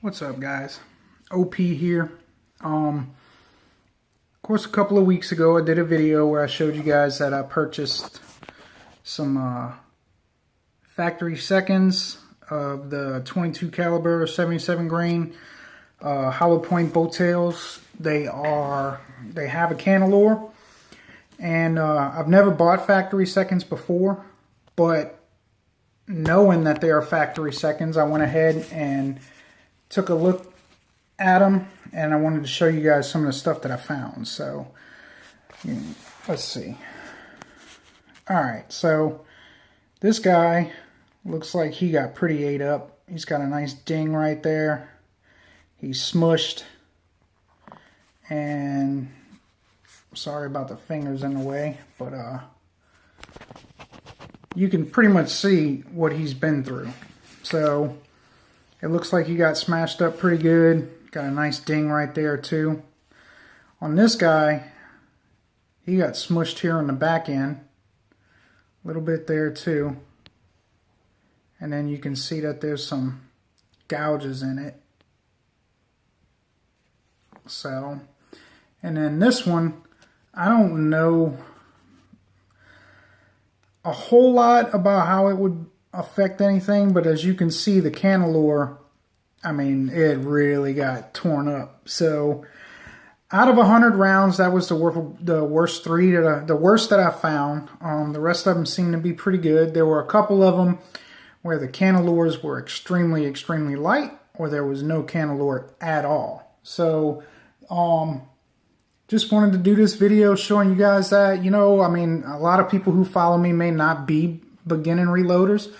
What's up, guys? OP here. Of course, a couple of weeks ago I did a video where I showed you guys that I purchased some factory seconds of the 22 caliber 77 grain hollow point bow tails. They have a cannalure, and I've never bought factory seconds before, but knowing that they are factory seconds, I went ahead and took a look at them, and I wanted to show you guys some of the stuff that I found. So let's see. Alright, so this guy looks like he got pretty ate up. He's got a nice ding right there. He's smushed, and sorry about the fingers in the way, but you can pretty much see what he's been through. So it looks like he got smashed up pretty good. Got a nice ding right there too. On this guy, he got smushed here on the back end. A little bit there too. And then you can see that there's some gouges in it. So, and then this one, I don't know a whole lot about how it would affect anything, but as you can see, the cannalure, I mean, it really got torn up. So out of 100 rounds, that was the worst three, the worst that I found. The rest of them seemed to be pretty good. There were a couple of them where the cannalures were extremely light, or there was no cannalure at all. So just wanted to do this video showing you guys that, you know, I mean, a lot of people who follow me may not be beginning reloaders,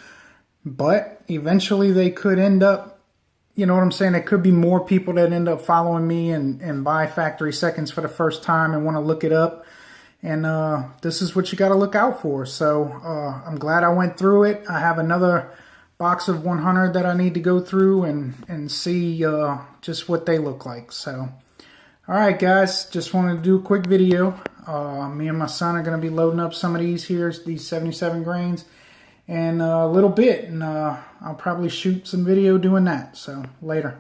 but eventually they could end up, you know what I'm saying, there could be more people that end up following me and buy factory seconds for the first time and want to look it up. And this is what you got to look out for. So I'm glad I went through it. I have another box of 100 that I need to go through and see just what they look like. So alright guys, just wanted to do a quick video. Me and my son are going to be loading up some of these here, these 77 grains, in a little bit, and I'll probably shoot some video doing that. So later.